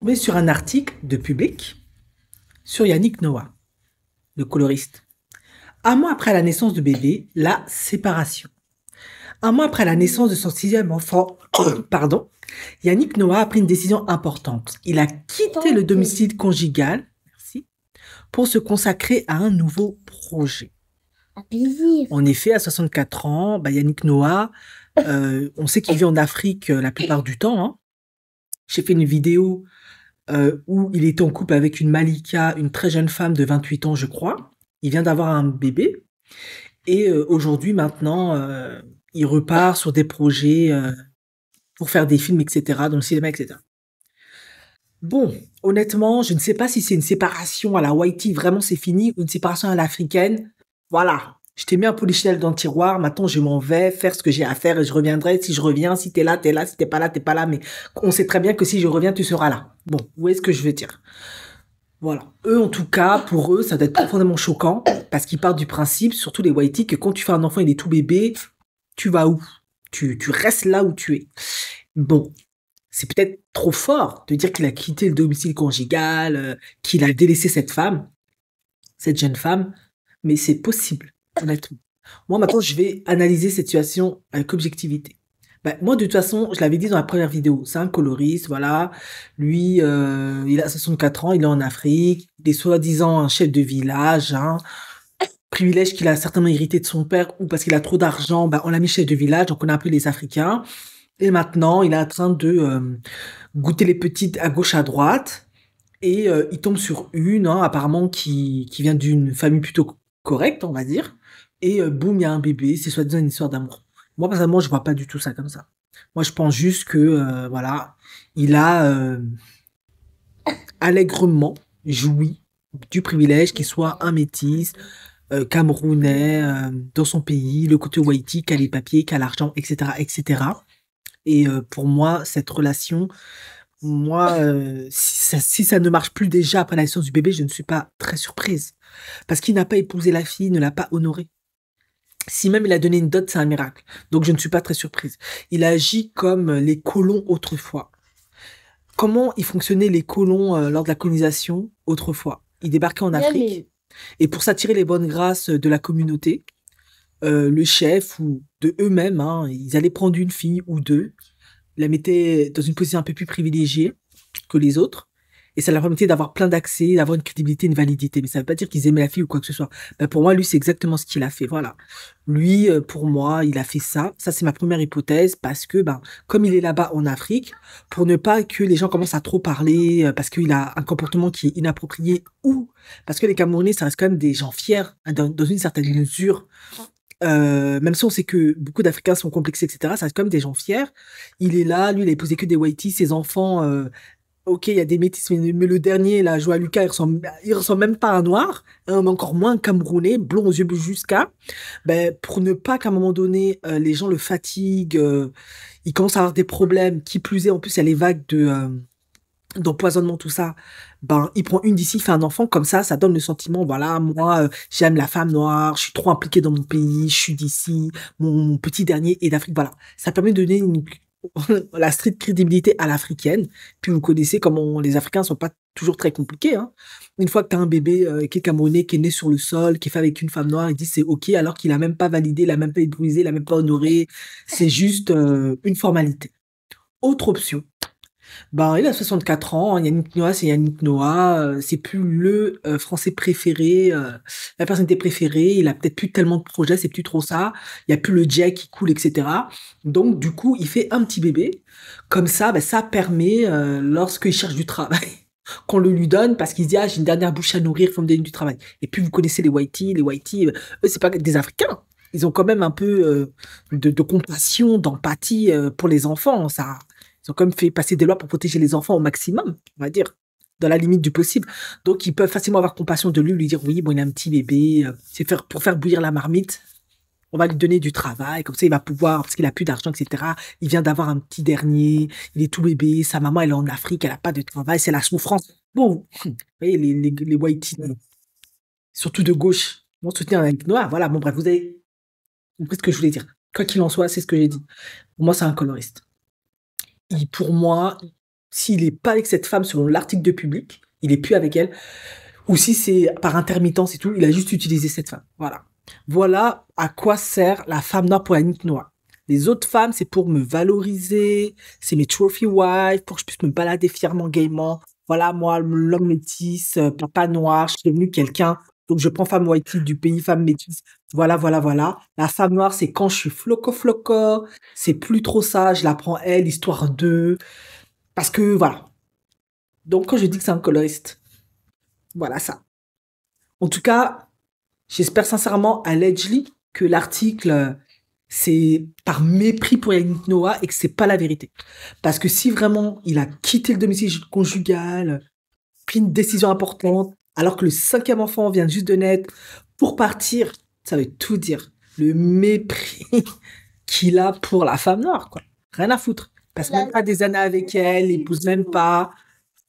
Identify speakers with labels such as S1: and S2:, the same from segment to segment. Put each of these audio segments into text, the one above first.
S1: tombé sur un article de Public sur Yannick Noah, le coloriste. Un mois après la naissance de bébé, la séparation. Un mois après la naissance de son sixième enfant, pardon, Yannick Noah a pris une décision importante. Il a quitté le domicile conjugal, merci, pour se consacrer à un nouveau projet. En effet, à 64 ans, Yannick Noah, on sait qu'il vit en Afrique la plupart du temps, hein. J'ai fait une vidéo où il était en couple avec une Malika, une très jeune femme de 28 ans, je crois. Il vient d'avoir un bébé. Et aujourd'hui, maintenant, il repart sur des projets pour faire des films, etc., dans le cinéma, etc. Bon, honnêtement, je ne sais pas si c'est une séparation à la Whitey, vraiment c'est fini, ou une séparation à l'africaine. Voilà, je t'ai mis un polichinelle dans le tiroir, maintenant je m'en vais faire ce que j'ai à faire et je reviendrai. Si je reviens, si t'es là, si t'es pas là, mais on sait très bien que si je reviens, tu seras là. Bon, où est-ce que je veux dire? Voilà. Eux, en tout cas, pour eux, ça doit être profondément choquant, parce qu'ils partent du principe, surtout les Whitey, que quand tu fais un enfant, il est tout bébé, tu vas où? Tu restes là où tu es. Bon, c'est peut-être trop fort de dire qu'il a quitté le domicile conjugal, qu'il a délaissé cette femme, cette jeune femme, mais c'est possible, honnêtement. Moi, maintenant, je vais analyser cette situation avec objectivité. Moi, de toute façon, je l'avais dit dans la première vidéo, c'est un coloriste, voilà. Lui, il a 64 ans, il est en Afrique, il est soi-disant un chef de village, hein. Privilège qu'il a certainement hérité de son père, ou parce qu'il a trop d'argent, on l'a mis chef de village, on connaît un peu les Africains. Et maintenant, il est en train de goûter les petites à gauche, à droite. Et il tombe sur une, hein, apparemment, qui vient d'une famille plutôt correcte, on va dire. Et boum, il y a un bébé. C'est soi-disant une histoire d'amour. Moi, personnellement, je vois pas du tout ça comme ça. Moi, je pense juste que, voilà, il a allègrement joui du privilège qu'il soit un métis, camerounais, dans son pays, le côté Haïti, qui a les papiers, qui a l'argent, etc., etc. Et pour moi, cette relation, moi, si ça ne marche plus déjà après la naissance du bébé, je ne suis pas très surprise. Parce qu'il n'a pas épousé la fille, il ne l'a pas honorée. Si même il a donné une dot, c'est un miracle. Donc je ne suis pas très surprise. Il a agi comme les colons autrefois. Comment ils fonctionnaient les colons lors de la colonisation autrefois? Ils débarquaient en Afrique et pour s'attirer les bonnes grâces de la communauté, le chef ou de eux-mêmes, hein, ils allaient prendre une fille ou deux, la mettaient dans une position un peu plus privilégiée que les autres, et ça leur permettait d'avoir plein d'accès, d'avoir une crédibilité, une validité. Mais ça veut pas dire qu'ils aimaient la fille ou quoi que ce soit. Pour moi, lui, c'est exactement ce qu'il a fait. Voilà. Lui, pour moi, il a fait ça. Ça, c'est ma première hypothèse parce que, comme il est là-bas en Afrique, pour ne pas que les gens commencent à trop parler, parce qu'il a un comportement qui est inapproprié ou parce que les Camerounais, ça reste quand même des gens fiers, hein, dans une certaine mesure. Même si on sait que beaucoup d'Africains sont complexés, etc., ça reste quand même des gens fiers. Il est là, lui, il a épousé que des Whiteys, ses enfants, ok, il y a des métis, mais le dernier, là, Joao Lucas, il ressemble même pas à un noir, hein, mais encore moins un Camerounais, blond aux yeux bleus jusqu'à, pour ne pas qu'à un moment donné, les gens le fatiguent, ils commencent à avoir des problèmes, qui plus est, en plus, il y a les vagues d'empoisonnement, tout ça, il prend une d'ici, il fait un enfant, comme ça donne le sentiment, voilà, moi, j'aime la femme noire, je suis trop impliqué dans mon pays, je suis d'ici, mon petit dernier est d'Afrique, voilà. Ça permet de donner la stricte crédibilité à l'africaine, puis vous connaissez comment les Africains sont pas toujours très compliqués, hein. Une fois que t'as un bébé qui est camerounais, qui est né sur le sol, qui est fait avec une femme noire, il dit c'est ok, alors qu'il a même pas validé, il a même pas épousé, il a même pas honoré, c'est juste une formalité. Autre option, il a 64 ans, Yannick Noah, c'est Yannick Noah, c'est plus le français préféré, la personnalité préférée, il a peut-être plus tellement de projets, c'est plus trop ça, il y a plus le jet qui coule, etc. Donc, du coup, il fait un petit bébé. Comme ça, ça permet, lorsqu'il cherche du travail, qu'on le lui donne parce qu'il se dit, ah, j'ai une dernière bouche à nourrir, il faut me donner du travail. Et puis, vous connaissez les Whiteys, eux, c'est pas des Africains. Ils ont quand même un peu de compassion, d'empathie pour les enfants, ça. Ils ont quand même fait passer des lois pour protéger les enfants au maximum, on va dire, dans la limite du possible. Donc, ils peuvent facilement avoir compassion de lui dire, oui, bon, il a un petit bébé, pour faire bouillir la marmite, on va lui donner du travail, comme ça, il va pouvoir, parce qu'il a plus d'argent, etc. Il vient d'avoir un petit dernier, il est tout bébé, sa maman, elle est en Afrique, elle a pas de travail, c'est la souffrance. Bon, vous voyez, les Whiteys, surtout de gauche, vont soutenir avec Noah. Voilà, bon, bref, vous avez compris ce que je voulais dire. Quoi qu'il en soit, c'est ce que j'ai dit. Pour moi, c'est un coloriste. Pour moi, s'il est pas avec cette femme selon l'article de public, il est plus avec elle, ou si c'est par intermittence et tout, il a juste utilisé cette femme. Voilà. Voilà à quoi sert la femme noire pour Yannick Noah. Les autres femmes, c'est pour me valoriser, c'est mes trophy wives, pour que je puisse me balader fièrement, gaiement. Voilà, moi, l'homme métis, papa noir, je suis devenu quelqu'un. Donc, je prends femme white du pays, femme métisse. Voilà, voilà, voilà. La femme noire, c'est quand je suis floco, c'est plus trop ça, je la prends elle, histoire d'eux. Parce que, voilà. Donc, quand je dis que c'est un coloriste, voilà ça. En tout cas, j'espère sincèrement, allegedly, que l'article, c'est par mépris pour Yannick Noah et que c'est pas la vérité. Parce que si vraiment il a quitté le domicile conjugal, pris une décision importante, alors que le cinquième enfant vient juste de naître, pour partir, ça veut tout dire. Le mépris qu'il a pour la femme noire, quoi. Rien à foutre. Il passe même pas des années avec elle, il épouse même pas.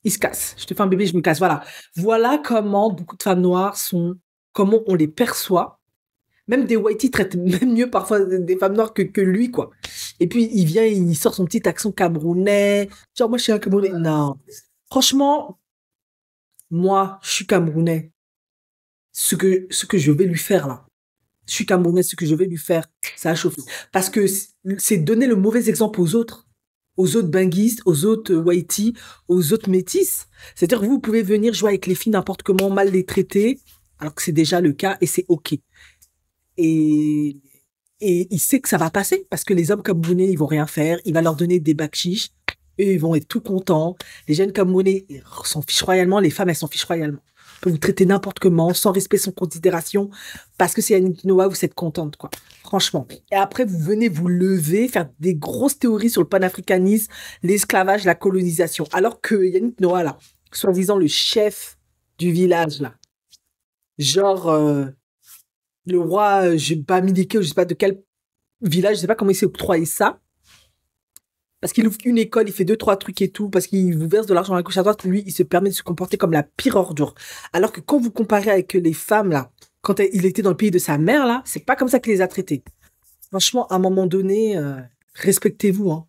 S1: Il se casse. Je te fais un bébé, je me casse. Voilà. Voilà comment beaucoup de femmes noires sont, comment on les perçoit. Même des whiteys traitent même mieux parfois des femmes noires que lui, quoi. Et puis, il vient, il sort son petit accent camerounais. Genre, moi, je suis un Camerounais. Non. Franchement, moi, je suis Camerounais. Ce que je vais lui faire, là. Je suis Camerounais, ce que je vais lui faire, ça a chauffé. Parce que c'est donner le mauvais exemple aux autres benguistes, aux autres whiteys, aux autres métis. C'est-à-dire que vous pouvez venir jouer avec les filles n'importe comment, mal les traiter, alors que c'est déjà le cas et c'est OK. Et, et il sait que ça va passer parce que les hommes camerounais, ils vont rien faire. Il va leur donner des bakchiches. Eux, ils vont être tout contents. Les jeunes camerounais ils s'en fichent royalement. Les femmes, elles s'en fichent royalement. On peut vous traiter n'importe comment, sans respect, sans considération, parce que c'est Yannick Noah, vous êtes contente, quoi. Franchement. Et après, vous venez vous lever, faire des grosses théories sur le panafricanisme, l'esclavage, la colonisation. Alors que Yannick Noah, là, soi-disant le chef du village, là, genre, le roi, je sais pas, Milike, je sais pas de quel village, je sais pas comment il s'est octroyé ça. Parce qu'il ouvre une école, il fait deux, trois trucs et tout, parce qu'il vous verse de l'argent à gauche à droite, lui, il se permet de se comporter comme la pire ordure. Alors que quand vous comparez avec les femmes, là, quand il était dans le pays de sa mère, là, c'est pas comme ça qu'il les a traitées. Franchement, à un moment donné, respectez-vous, hein.